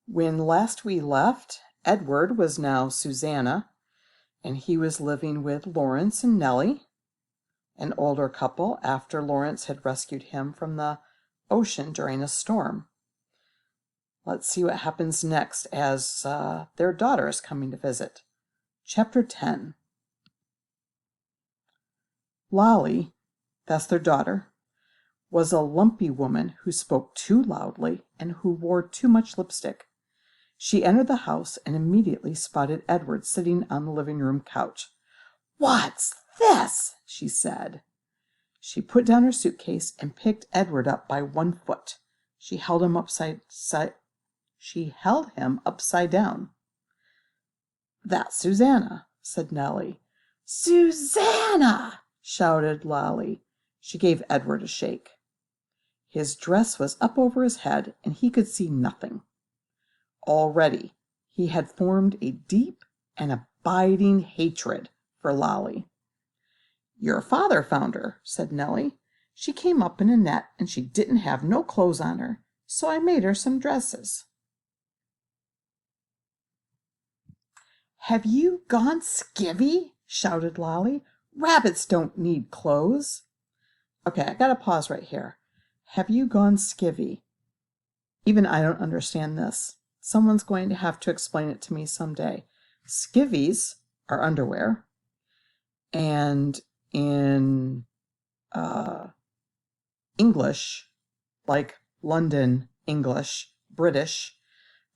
When last we left, Edward was now Susanna, and he was living with Lawrence and Nellie, an older couple after Lawrence had rescued him from the ocean during a storm. Let's see what happens next as their daughter is coming to visit. Chapter 10. Lolly, that's their daughter, was a lumpy woman who spoke too loudly and who wore too much lipstick. She entered the house and immediately spotted Edward sitting on the living room couch. "What's this?" she said. She put down her suitcase and picked Edward up by one foot. She held him upside down. "That's Susanna," said Nellie. "Susanna!" shouted Lolly. She gave Edward a shake. His dress was up over his head, and he could see nothing. Already he had formed a deep and abiding hatred for Lolly. "Your father found her," said Nellie. "She came up in a net, and she didn't have no clothes on her, so I made her some dresses." "Have you gone skivvy?" shouted Lolly. "Rabbits don't need clothes." Okay, I gotta pause right here. Have you gone skivvy? Even I don't understand this. Someone's going to have to explain it to me someday. Skivvies are underwear, and in English, like London English, British,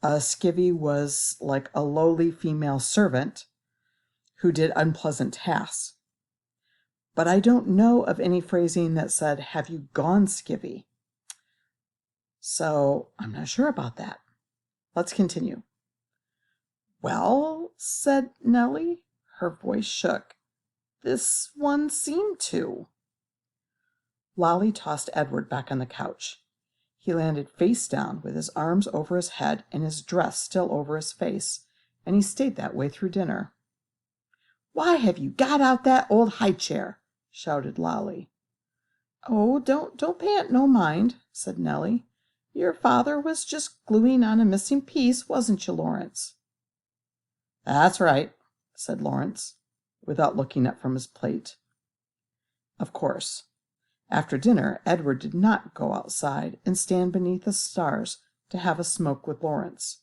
a skivvy was like a lowly female servant who did unpleasant tasks. But I don't know of any phrasing that said, "Have you gone skivvy?" So I'm not sure about that. Let's continue. "Well," said Nellie. Her voice shook. "This one seemed to." Lolly tossed Edward back on the couch. He landed face down with his arms over his head and his dress still over his face, and he stayed that way through dinner. "Why have you got out that old high chair?" shouted Lolly. "Oh, don't pay it no mind," said Nellie. "Your father was just gluing on a missing piece, wasn't you, Lawrence?" "That's right," said Lawrence, without looking up from his plate. Of course, after dinner, Edward did not go outside and stand beneath the stars to have a smoke with Lawrence.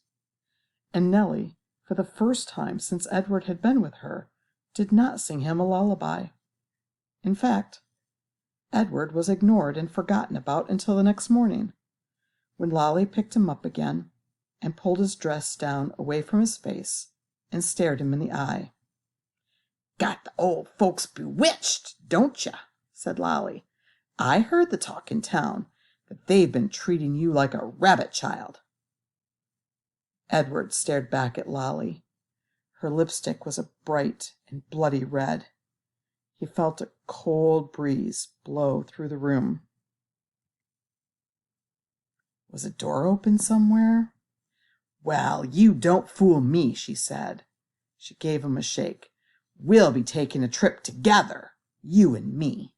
And Nellie, for the first time since Edward had been with her, did not sing him a lullaby. In fact, Edward was ignored and forgotten about until the next morning, when Lolly picked him up again and pulled his dress down away from his face and stared him in the eye. "Got the old folks bewitched, don't ya?" said Lolly. "I heard the talk in town that they've been treating you like a rabbit child." Edward stared back at Lolly. Her lipstick was a bright and bloody red. He felt a cold breeze blow through the room. Was a door open somewhere? "Well, you don't fool me," she said. She gave him a shake. "We'll be taking a trip together, you and me."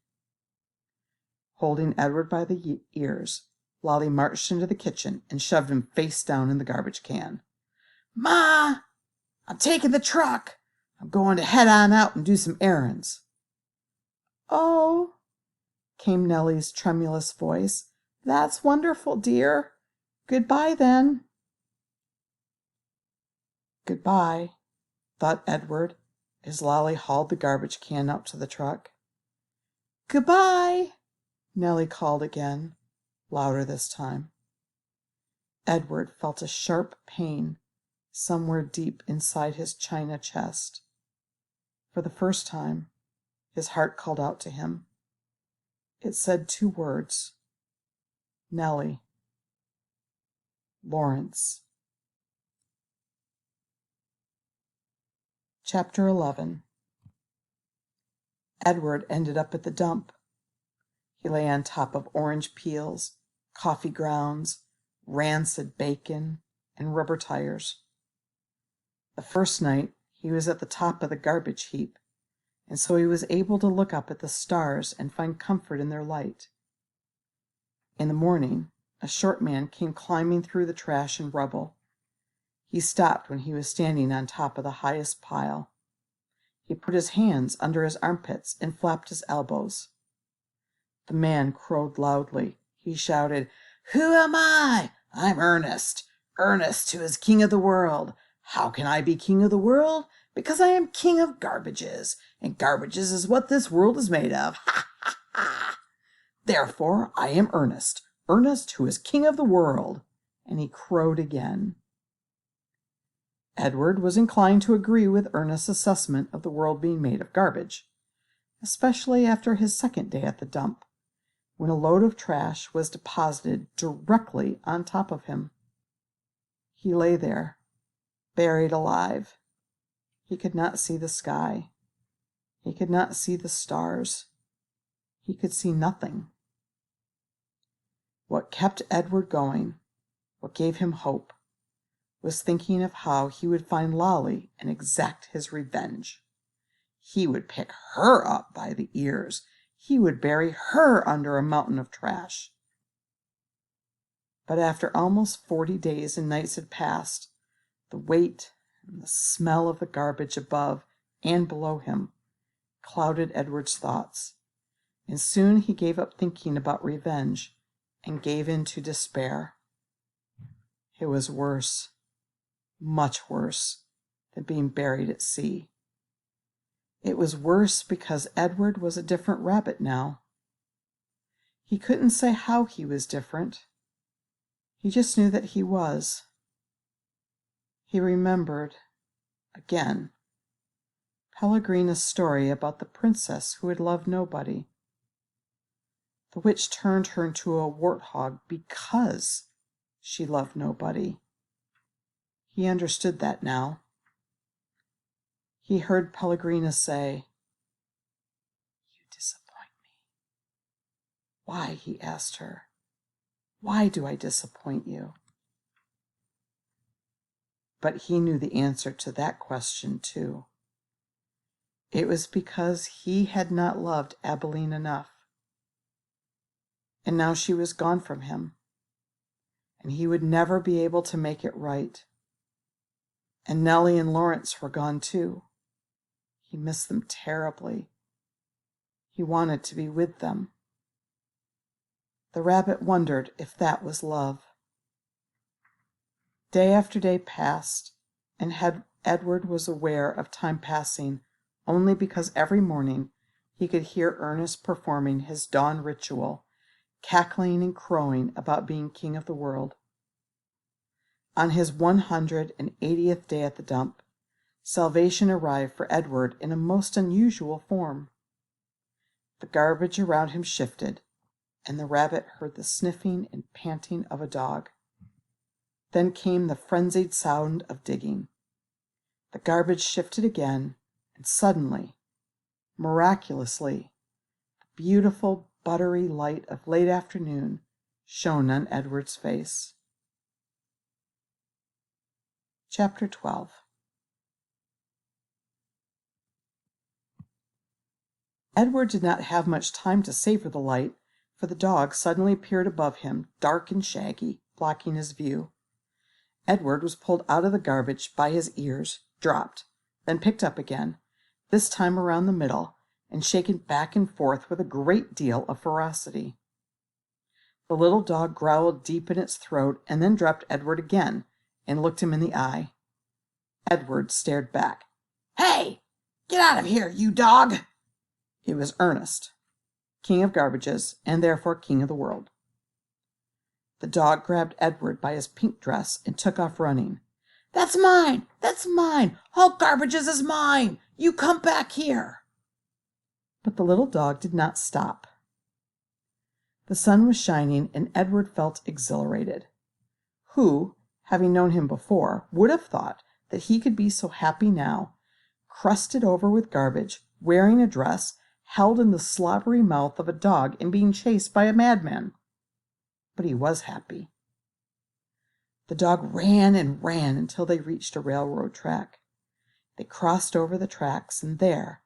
Holding Edward by the ears, Lolly marched into the kitchen and shoved him face down in the garbage can. "Ma, I'm taking the truck. I'm going to head on out and do some errands." "Oh," came Nellie's tremulous voice. "That's wonderful, dear. Goodbye, then." "Goodbye," thought Edward, as Lolly hauled the garbage can out to the truck. "Goodbye," Nellie called again, louder this time. Edward felt a sharp pain somewhere deep inside his china chest. For the first time, his heart called out to him. It said two words: Nellie. Lawrence. Chapter 11. Edward ended up at the dump. He lay on top of orange peels, coffee grounds, rancid bacon, and rubber tires. The first night he was at the top of the garbage heap, and so he was able to look up at the stars and find comfort in their light. In the morning, a short man came climbing through the trash and rubble. He stopped when he was standing on top of the highest pile. He put his hands under his armpits and flapped his elbows. The man crowed loudly. He shouted, "Who am I? I'm Ernest. Ernest, who is king of the world. How can I be king of the world? Because I am king of garbages, and garbages is what this world is made of. Ha, ha, ha! Therefore, I am Ernest. Ernest, who is king of the world." And he crowed again. Edward was inclined to agree with Ernest's assessment of the world being made of garbage, especially after his second day at the dump, when a load of trash was deposited directly on top of him. He lay there, buried alive. He could not see the sky. He could not see the stars. He could see nothing. What kept Edward going, what gave him hope, was thinking of how he would find Lolly and exact his revenge. He would pick her up by the ears. He would bury her under a mountain of trash. But after almost 40 days and nights had passed, the weight and the smell of the garbage above and below him clouded Edward's thoughts, and soon he gave up thinking about revenge and gave in to despair. It was worse, much worse, than being buried at sea. It was worse because Edward was a different rabbit now. He couldn't say how he was different. He just knew that he was. He remembered, again, Pellegrina's story about the princess who had loved nobody. The witch turned her into a warthog because she loved nobody. He understood that now. He heard Pellegrina say, "You disappoint me." "Why?" he asked her. "Why do I disappoint you?" But he knew the answer to that question, too. It was because he had not loved Abilene enough. And now she was gone from him, and he would never be able to make it right. And Nellie and Lawrence were gone, too. He missed them terribly. He wanted to be with them. The rabbit wondered if that was love. Day after day passed, and Edward was aware of time passing only because every morning he could hear Ernest performing his dawn ritual, cackling and crowing about being king of the world. On his 180th day at the dump, salvation arrived for Edward in a most unusual form. The garbage around him shifted, and the rabbit heard the sniffing and panting of a dog. Then came the frenzied sound of digging. The garbage shifted again, and suddenly, miraculously, the beautiful buttery light of late afternoon shone on Edward's face. Chapter 12. Edward did not have much time to savor the light, for the dog suddenly appeared above him, dark and shaggy, blocking his view. Edward was pulled out of the garbage by his ears, dropped, then picked up again, this time around the middle, and shaken back and forth with a great deal of ferocity. The little dog growled deep in its throat and then dropped Edward again and looked him in the eye. Edward stared back. "Hey! Get out of here, you dog!" It was Ernest, king of garbages, and therefore king of the world. The dog grabbed Edward by his pink dress and took off running. "That's mine! That's mine! All garbages is mine! You come back here!" But the little dog did not stop. The sun was shining, and Edward felt exhilarated. Who, having known him before, would have thought that he could be so happy now, crusted over with garbage, wearing a dress, held in the slobbery mouth of a dog, and being chased by a madman? But he was happy. The dog ran and ran until they reached a railroad track. They crossed over the tracks, and there,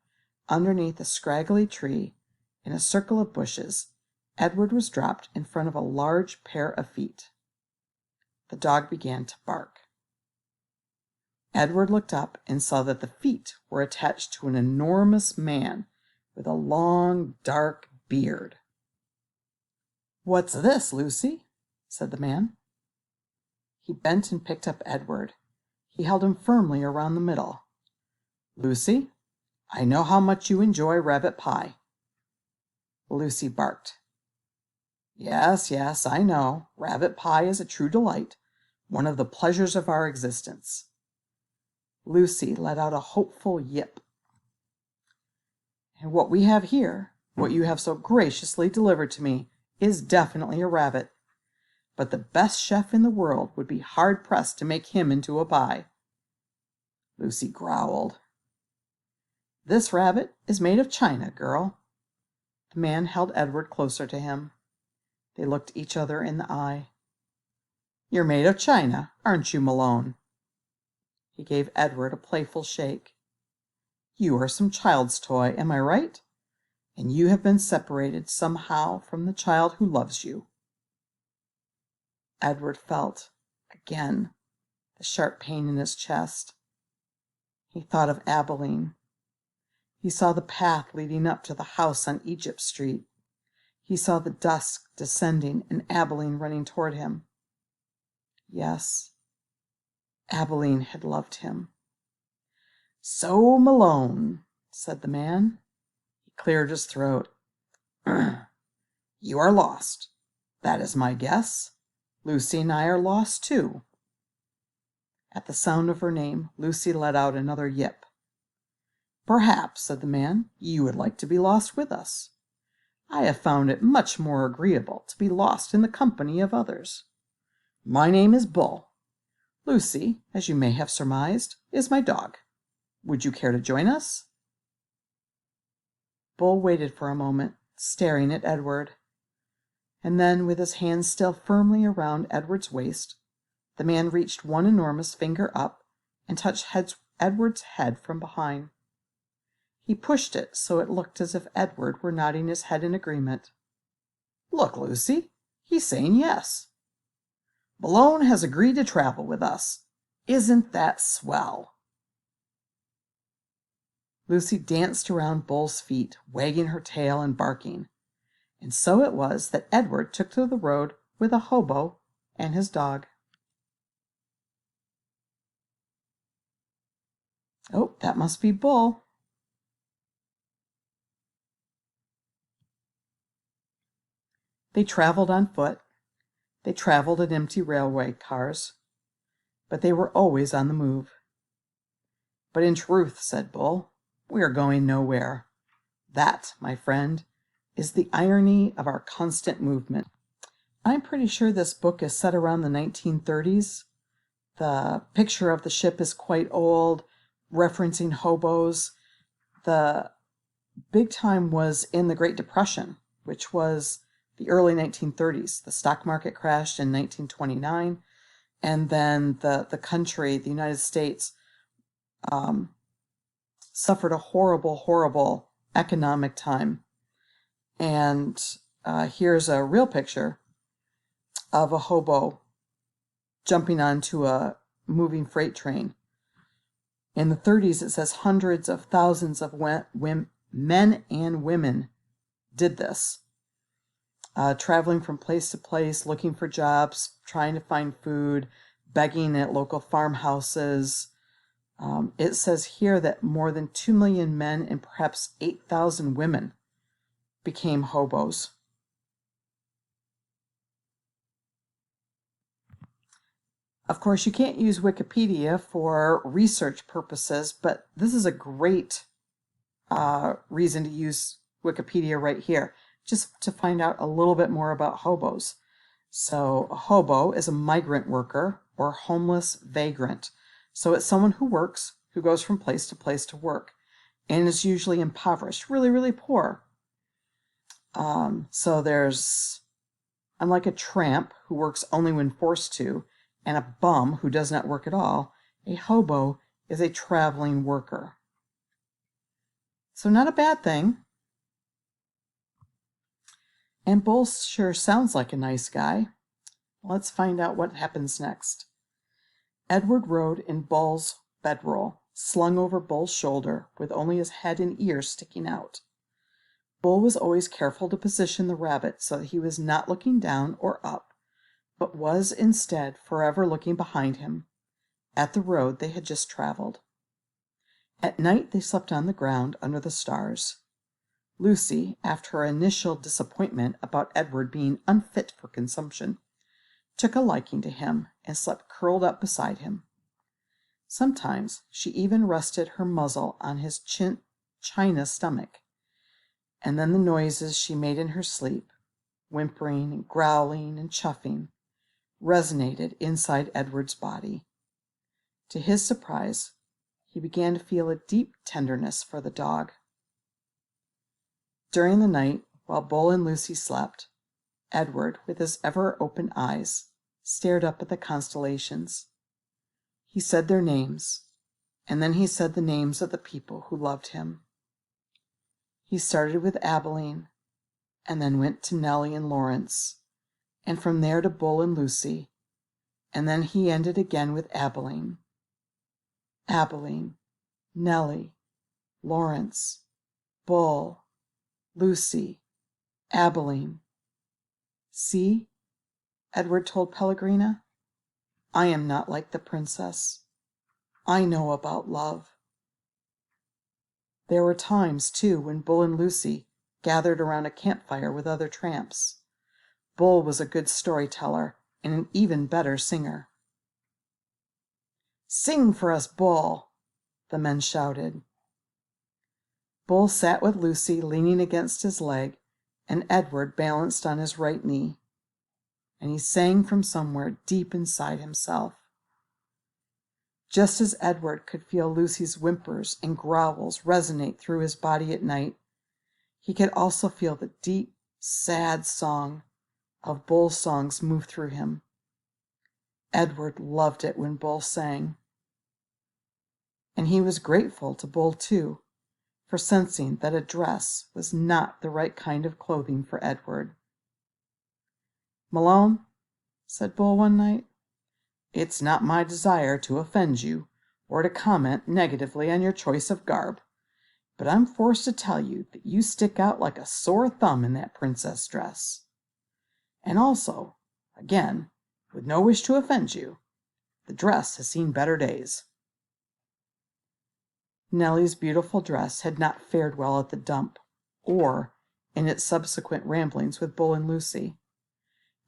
underneath a scraggly tree, in a circle of bushes, Edward was dropped in front of a large pair of feet. The dog began to bark. Edward looked up and saw that the feet were attached to an enormous man with a long, dark beard. "What's this, Lucy?" said the man. He bent and picked up Edward. He held him firmly around the middle. "Lucy, I know how much you enjoy rabbit pie." Lucy barked. Yes, yes, I know. Rabbit pie is a true delight, one of the pleasures of our existence." Lucy let out a hopeful yip. "And what we have here, what you have so graciously delivered to me, is definitely a rabbit. But the best chef in the world would be hard-pressed to make him into a pie." Lucy growled. "This rabbit is made of china, girl." The man held Edward closer to him. They looked each other in the eye. "You're made of china, aren't you, Malone?" He gave Edward a playful shake. "You are some child's toy, am I right? And you have been separated somehow from the child who loves you." Edward felt, again, the sharp pain in his chest. He thought of Abilene. He saw the path leading up to the house on Egypt Street. He saw the dusk descending and Abilene running toward him. Yes, Abilene had loved him. "So, Malone," said the man. He cleared his throat. "You are lost. That is my guess. Lucy and I are lost, too." At the sound of her name, Lucy let out another yip. "Perhaps," said the man, "you would like to be lost with us. I have found it much more agreeable to be lost in the company of others. My name is Bull. Lucy, as you may have surmised, is my dog. Would you care to join us?" Bull waited for a moment, staring at Edward, and then, with his hands still firmly around Edward's waist, the man reached one enormous finger up and touched Edward's head from behind. He pushed it so it looked as if Edward were nodding his head in agreement. "Look, Lucy, he's saying yes. Malone has agreed to travel with us. Isn't that swell?" Lucy danced around Bull's feet, wagging her tail and barking. And so it was that Edward took to the road with a hobo and his dog. Oh, that must be Bull. They traveled on foot. They traveled in empty railway cars. But they were always on the move. "But in truth," said Bull, "we are going nowhere. That, my friend, is the irony of our constant movement." I'm pretty sure this book is set around the 1930s. The picture of the ship is quite old, referencing hobos. The big time was in the Great Depression, which was the early 1930s. The stock market crashed in 1929, and then the country, the United States, suffered a horrible, horrible economic time. And here's a real picture of a hobo jumping onto a moving freight train. In the 30s, it says hundreds of thousands of men and women did this, traveling from place to place, looking for jobs, trying to find food, begging at local farmhouses. It says here that more than 2 million men and perhaps 8,000 women became hobos. Of course, you can't use Wikipedia for research purposes, but this is a great reason to use Wikipedia right here, just to find out a little bit more about hobos. So a hobo is a migrant worker or homeless vagrant. So it's someone who works, who goes from place to work, and is usually impoverished, really, really poor. So there's, unlike a tramp who works only when forced to, and a bum who does not work at all, a hobo is a traveling worker. So not a bad thing. And Bull sure sounds like a nice guy. Let's find out what happens next. Edward rode in Bull's bedroll slung over Bull's shoulder with only his head and ears sticking out. Bull was always careful to position the rabbit so that he was not looking down or up, but was instead forever looking behind him, at the road they had just traveled. At night they slept on the ground under the stars. Lucy, after her initial disappointment about Edward being unfit for consumption, took a liking to him and slept curled up beside him. Sometimes she even rested her muzzle on his china stomach, and then the noises she made in her sleep, whimpering and growling and chuffing, resonated inside Edward's body. To his surprise, he began to feel a deep tenderness for the dog. During the night, while Bull and Lucy slept, Edward, with his ever-open eyes, stared up at the constellations. He said their names, and then he said the names of the people who loved him. He started with Abilene, and then went to Nellie and Lawrence, and from there to Bull and Lucy, and then he ended again with Abilene. Abilene, Nellie, Lawrence, Bull, Lucy, Abilene. See, Edward told Pellegrina, I am not like the princess. I know about love. There were times, too, when Bull and Lucy gathered around a campfire with other tramps. Bull was a good storyteller and an even better singer. Sing for us, Bull, the men shouted. Bull sat with Lucy leaning against his leg, and Edward balanced on his right knee, and he sang from somewhere deep inside himself. Just as Edward could feel Lucy's whimpers and growls resonate through his body at night, he could also feel the deep, sad song of Bull's songs move through him. Edward loved it when Bull sang. And he was grateful to Bull, too, for sensing that a dress was not the right kind of clothing for Edward. Malone, said Bull one night, it's not my desire to offend you or to comment negatively on your choice of garb, but I'm forced to tell you that you stick out like a sore thumb in that princess dress. And also, again, with no wish to offend you, the dress has seen better days. Nellie's beautiful dress had not fared well at the dump, or in its subsequent ramblings with Bull and Lucy.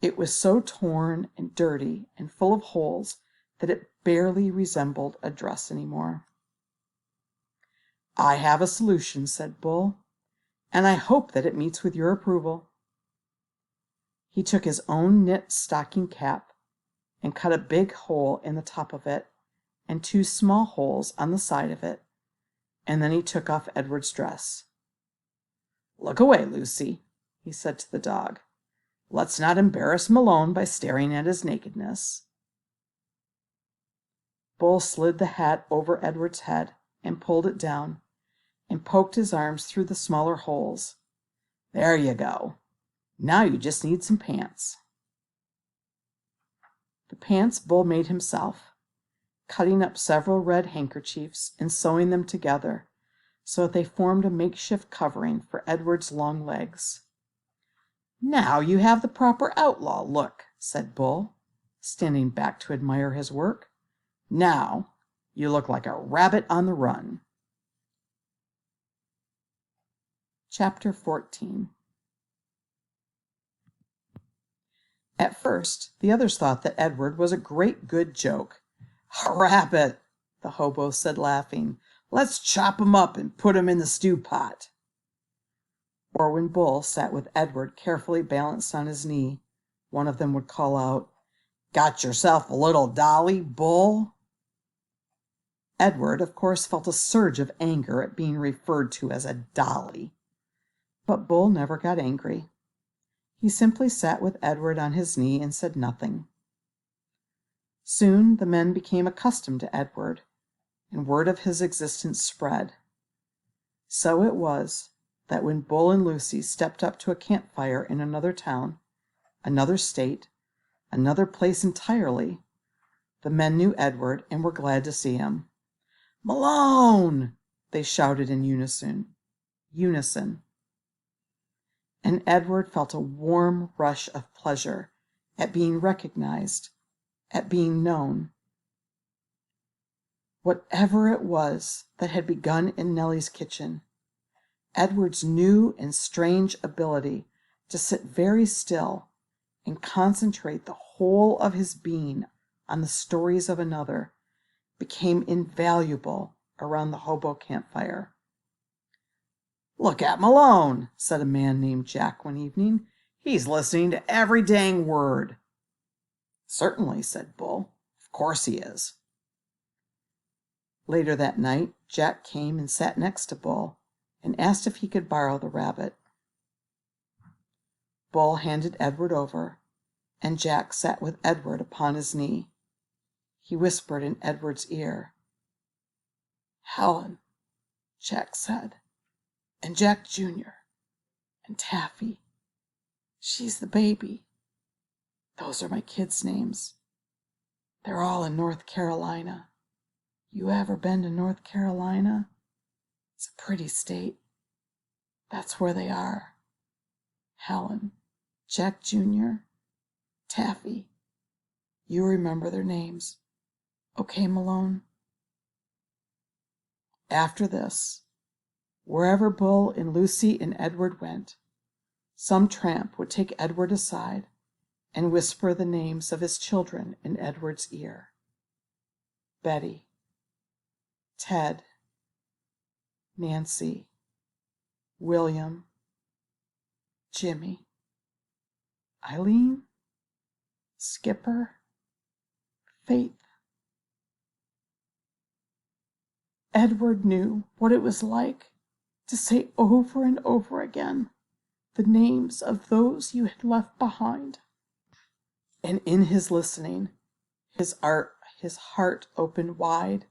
It was so torn and dirty and full of holes that it barely resembled a dress anymore. I have a solution, said Bull, and I hope that it meets with your approval. He took his own knit stocking cap and cut a big hole in the top of it and 2 small holes on the side of it, and then he took off Edward's dress. Look away, Lucy, he said to the dog. Let's not embarrass Malone by staring at his nakedness. Bull slid the hat over Edward's head and pulled it down and poked his arms through the smaller holes. There you go. Now you just need some pants. The pants Bull made himself, cutting up several red handkerchiefs and sewing them together so that they formed a makeshift covering for Edward's long legs. Now you have the proper outlaw look, said Bull, standing back to admire his work. Now you look like a rabbit on the run. Chapter 14. At first, the others thought that Edward was a great good joke. A rabbit, the hobo said, laughing. Let's chop him up and put him in the stew pot. Or when Bull sat with Edward carefully balanced on his knee, one of them would call out, Got yourself a little dolly, Bull? Edward, of course, felt a surge of anger at being referred to as a dolly. But Bull never got angry. He simply sat with Edward on his knee and said nothing. Soon the men became accustomed to Edward, and word of his existence spread. So it was that when Bull and Lucy stepped up to a campfire in another town, another state, another place entirely, the men knew Edward and were glad to see him. "Malone!" they shouted in unison. And Edward felt a warm rush of pleasure at being recognized, at being known. Whatever it was that had begun in Nellie's kitchen, Edward's new and strange ability to sit very still and concentrate the whole of his being on the stories of another became invaluable around the hobo campfire. "Look at Malone," said a man named Jack one evening. "He's listening to every dang word." "Certainly," said Bull. "Of course he is." Later that night, Jack came and sat next to Bull and asked if he could borrow the rabbit. Bull handed Edward over, and Jack sat with Edward upon his knee. He whispered in Edward's ear. "Helen," Jack said, "and Jack Jr., and Taffy. She's the baby. Those are my kids' names. They're all in North Carolina. You ever been to North Carolina? It's a pretty state. That's where they are. Helen, Jack Jr., Taffy. You remember their names. Okay, Malone?" After this, wherever Bull and Lucy and Edward went, some tramp would take Edward aside and whisper the names of his children in Edward's ear. Betty, Ted, Nancy, William, Jimmy, Eileen, Skipper, Faith. Edward knew what it was like to say over and over again the names of those you had left behind. And in his listening, his heart opened wide,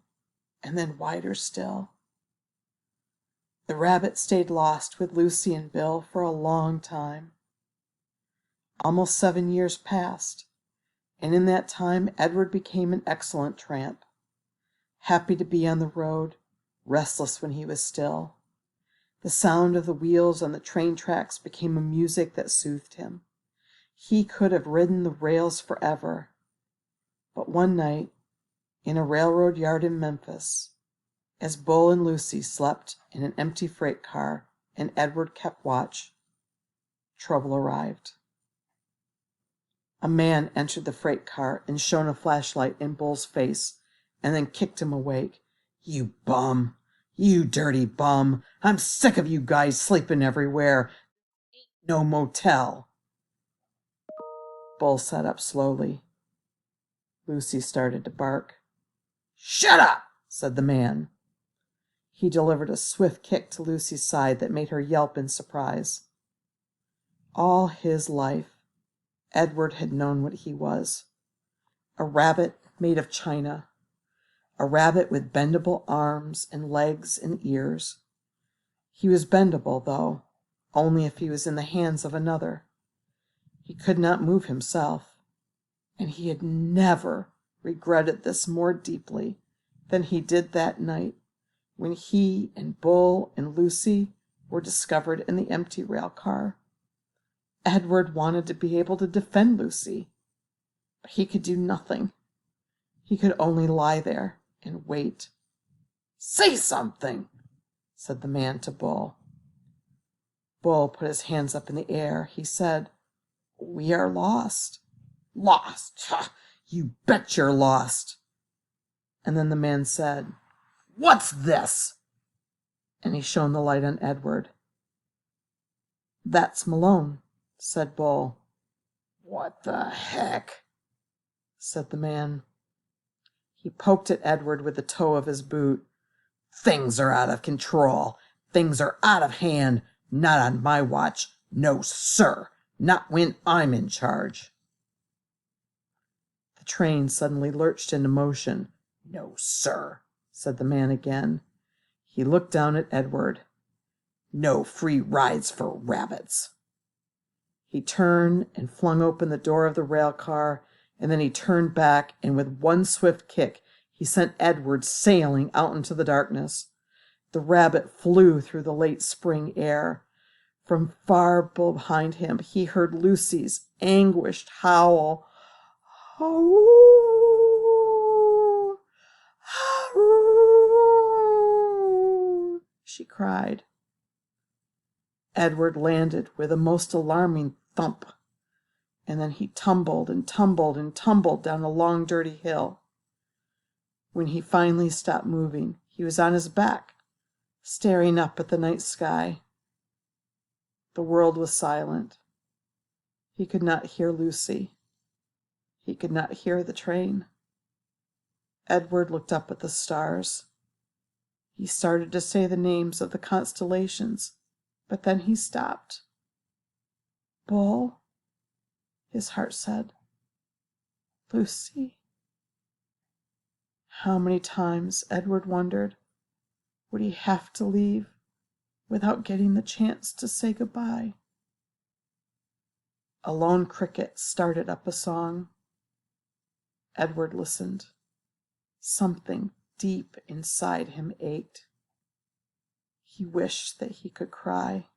and then wider still. The rabbit stayed lost with Lucy and Bill for a long time. Almost 7 years passed, and in that time Edward became an excellent tramp, happy to be on the road, restless when he was still. The sound of the wheels on the train tracks became a music that soothed him. He could have ridden the rails forever. But one night, in a railroad yard in Memphis, as Bull and Lucy slept in an empty freight car and Edward kept watch, trouble arrived. A man entered the freight car and shone a flashlight in Bull's face and then kicked him awake. "You bum! You dirty bum! I'm sick of you guys sleeping everywhere. Ain't no motel." Bull sat up slowly. Lucy started to bark. "Shut up!" said the man. He delivered a swift kick to Lucy's side that made her yelp in surprise. All his life, Edward had known what he was. A rabbit made of china. A rabbit with bendable arms and legs and ears. He was bendable, though, only if he was in the hands of another. He could not move himself, and he had never regretted this more deeply than he did that night when he and Bull and Lucy were discovered in the empty rail car. Edward wanted to be able to defend Lucy, but he could do nothing. He could only lie there and wait. "Say something," said the man to Bull. Bull put his hands up in the air. He said, "We are lost." "Lost? Ha! You bet you're lost." And then the man said, "What's this?" And he shone the light on Edward. "That's Malone," said Bull. "What the heck?" said the man. He poked at Edward with the toe of his boot. "Things are out of control. Things are out of hand. Not on my watch. No, sir. Not when I'm in charge." The train suddenly lurched into motion. "No, sir," said the man again. He looked down at Edward. "No free rides for rabbits." He turned and flung open the door of the rail car, and then he turned back, and with one swift kick, He sent Edward sailing out into the darkness. The rabbit flew through the late spring air. From far behind him, he heard Lucy's anguished howl. "Hoo! Hoo!" she cried. Edward landed with a most alarming thump, and then he tumbled and tumbled and tumbled down a long, dirty hill. When he finally stopped moving, he was on his back, staring up at the night sky. The world was silent. He could not hear Lucy. He could not hear the train. Edward looked up at the stars. He started to say the names of the constellations, but then he stopped. "Bull," his heart said. "Lucy." How many times, Edward wondered, would he have to leave without getting the chance to say goodbye? A lone cricket started up a song. Edward listened. Something deep inside him ached. He wished that he could cry.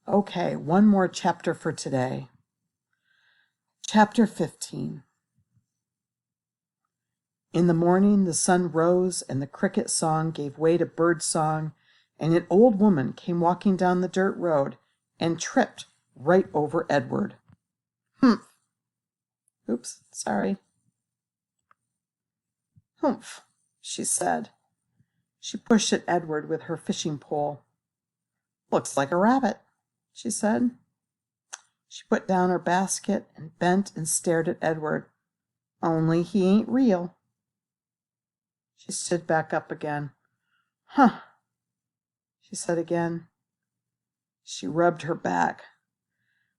Okay, one more chapter for today. Chapter 15. In the morning the sun rose and the cricket song gave way to bird song, and an old woman came walking down the dirt road and tripped right over Edward. "Humph. Oops, sorry. Humph," she said. She pushed at Edward with her fishing pole. "Looks like a rabbit," she said. She put down her basket and bent and stared at Edward. "Only he ain't real." She stood back up again. "Huh," she said again. She rubbed her back.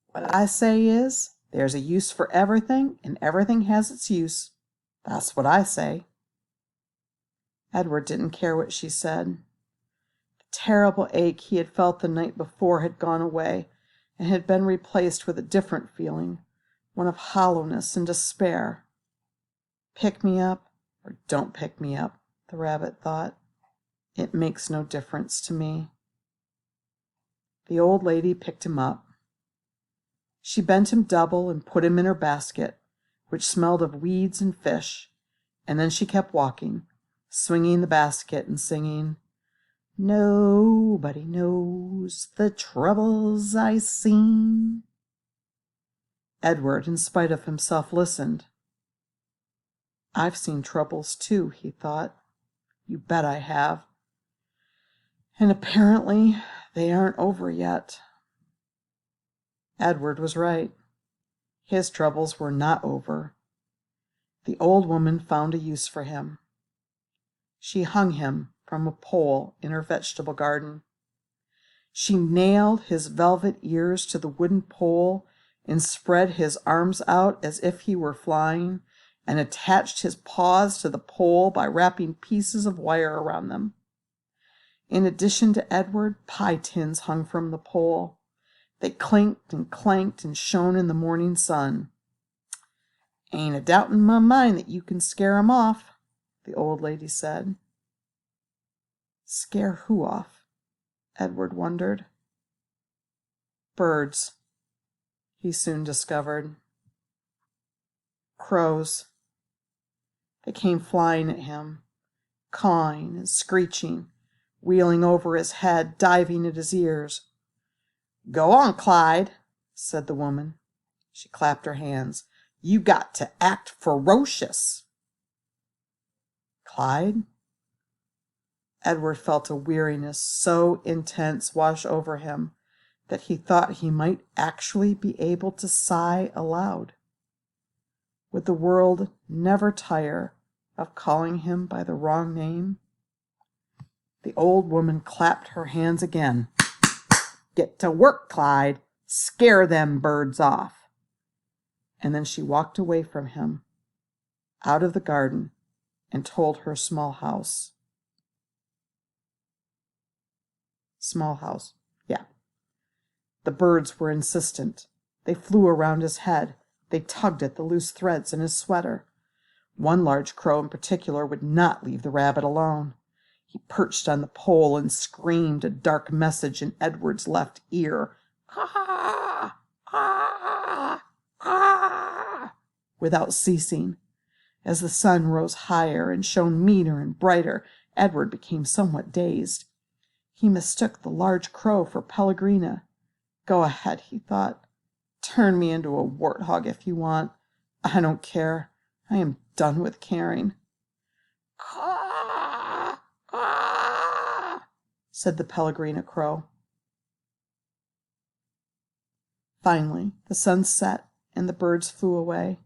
"What I say is, there's a use for everything, and everything has its use. That's what I say." Edward didn't care what she said. The terrible ache he had felt the night before had gone away and had been replaced with a different feeling, one of hollowness and despair. Pick me up or don't pick me up, the rabbit thought. It makes no difference to me. The old lady picked him up. She bent him double and put him in her basket, which smelled of weeds and fish, and then she kept walking, swinging the basket and singing, "Nobody knows the troubles I seen." Edward, in spite of himself, listened. "I've seen troubles too," he thought. "You bet I have. And apparently they aren't over yet." Edward was right. His troubles were not over. The old woman found a use for him. She hung him from a pole in her vegetable garden. She nailed his velvet ears to the wooden pole and spread his arms out as if he were flying, and attached his paws to the pole by wrapping pieces of wire around them. In addition to Edward, pie tins hung from the pole. They clinked and clanked and shone in the morning sun. "Ain't a doubt in my mind that you can scare 'em off," the old lady said. Scare who off? Edward wondered. Birds, he soon discovered. Crows. They came flying at him, cawing and screeching, wheeling over his head, diving at his ears. "Go on, Clyde," said the woman. She clapped her hands. "You got to act ferocious." Clyde? Edward felt a weariness so intense wash over him that he thought he might actually be able to sigh aloud. Would the world never tire of calling him by the wrong name? The old woman clapped her hands again. "Get to work, Clyde. Scare them birds off." And then she walked away from him, out of the garden, and told her small house. Small house, yeah. The birds were insistent. They flew around his head, They tugged at the loose threads in his sweater. One large crow in particular would not leave the rabbit alone. He perched on the pole and screamed a dark message in Edward's left ear. Ah! Ah! Ah! Without ceasing. As the sun rose higher and shone meaner and brighter, Edward became somewhat dazed. He mistook the large crow for Pellegrina. Go ahead, he thought. Turn me into a warthog if you want. I don't care. I am done with caring. Caw! Caw! Said the Pellegrina crow. Finally, the sun set and the birds flew away.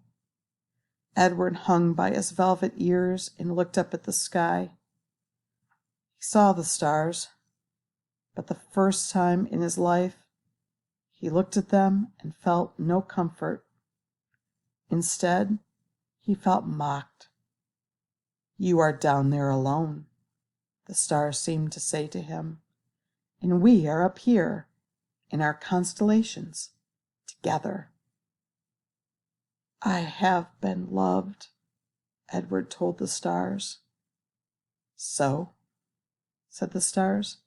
Edward hung by his velvet ears and looked up at the sky. He saw the stars, but the first time in his life, he looked at them and felt no comfort. Instead, he felt mocked. "You are down there alone," the stars seemed to say to him, "and we are up here in our constellations together." "I have been loved," Edward told the stars. "So?" said the stars.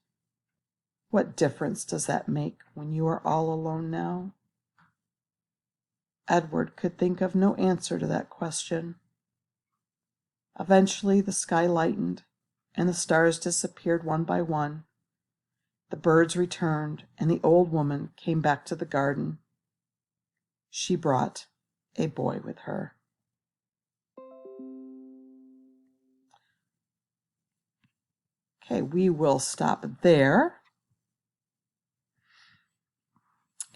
"What difference does that make when you are all alone now?" Edward could think of no answer to that question. Eventually the sky lightened, and the stars disappeared one by one. The birds returned, and the old woman came back to the garden. She brought a boy with her. Okay, we will stop there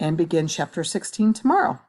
and begin chapter 16 tomorrow.